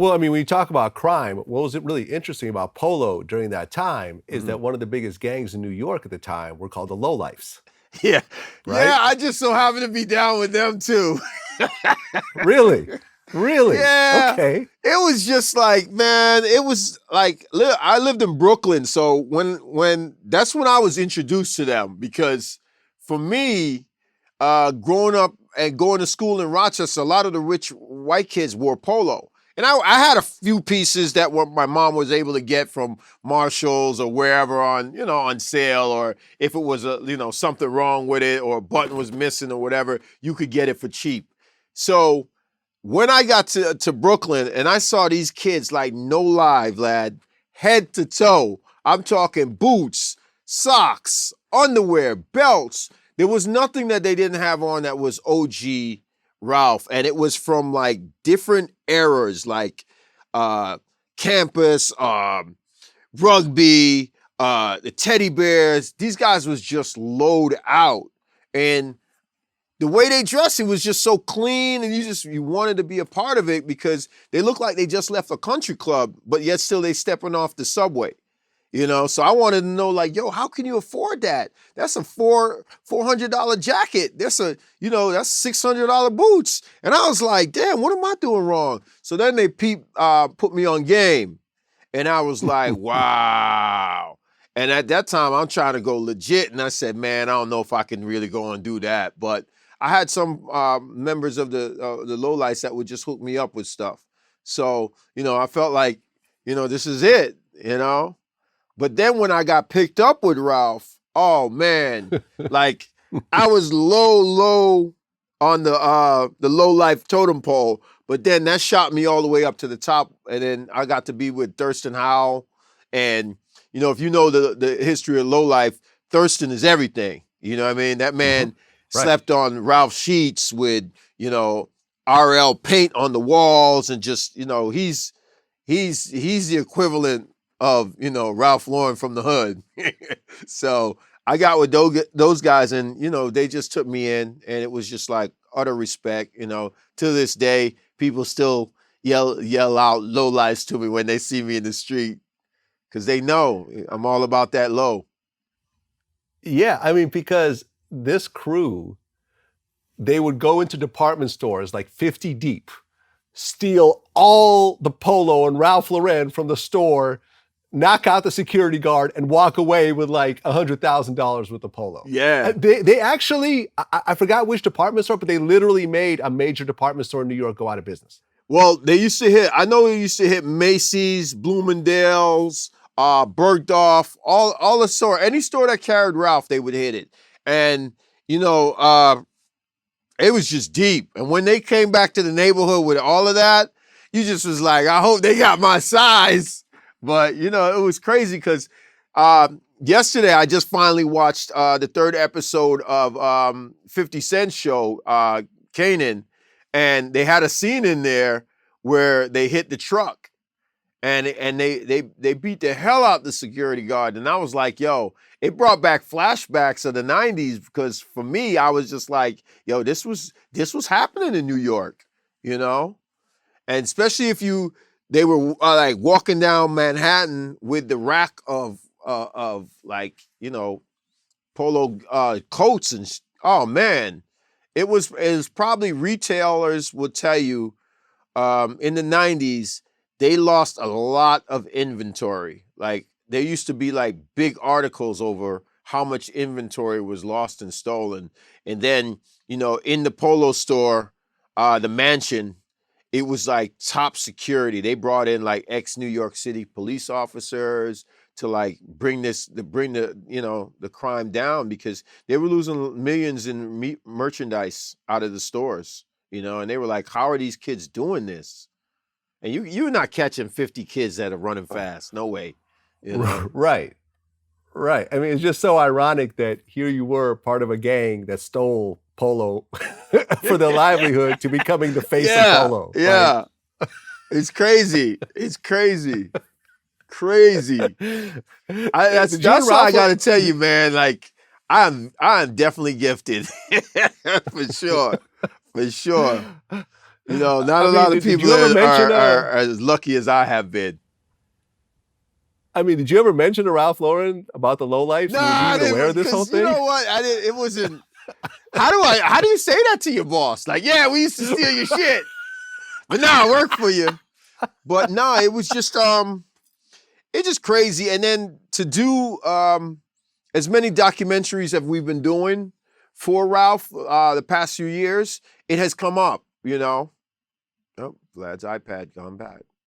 Well, I mean, when you talk about crime, what was really interesting about Polo during that time is Mhm. that one of the biggest gangs in New York at the time were called the Lowlifes, Yeah. right? Yeah, I just so happen to be down with them too. Really? Really? Yeah. Okay. It was just like, man, it was like I lived in Brooklyn, so when that's when I was introduced to them because for me, growing up and going to school in Rochester, a lot of the rich white kids wore polo. And I had a few pieces that my mom was able to get from Marshalls or wherever on sale, or if it was something wrong with it or a button was missing or whatever, you could get it for cheap. So when I got to Brooklyn and I saw these kids like no live, lad, head to toe, I'm talking boots, socks, underwear, belts. There was nothing that they didn't have on that was OG Ralph. And it was from like different eras, like campus, rugby, the teddy bears. These guys was just low out. And the way they dressed, it was just so clean, and you wanted to be a part of it because they looked like they just left a country club, but yet still they stepping off the subway. So I wanted to know, like, yo, how can you afford that? That's a $400 jacket. That's $600 boots. And I was like, damn, what am I doing wrong? So then they put me on game, and I was like, wow. And at that time, I'm trying to go legit, and I said, man, I don't know if I can really go and do that, but I had some members of the lowlights that would just hook me up with stuff. So, I felt like, this is it, But then when I got picked up with Ralph, oh man, like I was low on the low life totem pole, but then that shot me all the way up to the top, and then I got to be with Thurston Howell, and if you know the history of low life, Thurston is everything. You know what I mean? That man Right. slept on Ralph sheets with RL paint on the walls, and just he's the equivalent of Ralph Lauren from the hood. So I got with those guys, and they just took me in, and it was just like utter respect. To this day, people still yell out low lights to me when they see me in the street because they know I'm all about that low. Yeah, I mean, because this crew, they would go into department stores like 50 deep, steal all the Polo and Ralph Lauren from the store, knock out the security guard, and walk away with like $100,000 worth of Polo. Yeah. They actually, I forgot which department store, but they literally made a major department store in New York go out of business. Well, they used to hit Macy's, Bloomingdale's, Bergdorf, all the store, any store that carried Ralph, they would hit it. And, it was just deep. And when they came back to the neighborhood with all of that, you just was like, I hope they got my size. But, it was crazy because yesterday I just finally watched the third episode of 50 Cent's show, Kanan, and they had a scene in there where they hit the truck and they beat the hell out the security guard. And I was like, yo, it brought back flashbacks of the 90s because for me, I was just like, yo, this was happening in New York, And especially if they were like walking down Manhattan with the rack of like, Polo coats and oh man, it was probably retailers would tell you in the 90s, they lost a lot of inventory. Like there used to be like big articles over how much inventory was lost and stolen. And then, in the Polo store, the mansion, it was like top security. They brought in like ex-New York City police officers to like bring the crime down because they were losing millions in merchandise out of the stores, and they were like, how are these kids doing this? And you're not catching 50 kids that are running fast. No way. Right. I mean, it's just so ironic that here you were part of a gang that stole Polo for their livelihood to becoming the face of Polo. Yeah. Like, it's crazy. It's crazy. That's why I got to tell you, man, like I'm definitely gifted. For sure. You know, not I a mean, lot of did people you ever mention are as lucky as I have been. I mean, did you ever mention to Ralph Lauren about the lowlifes? No, Was he I even aware didn't, of this whole because you thing? know what? I didn't. It wasn't. How do you say that to your boss? Like, yeah, we used to steal your shit, but now I work for you. But no, it was just it's just crazy. And then to do as many documentaries as we've been doing for Ralph the past few years, it has come up. You know, oh, Vlad's iPad gone bad.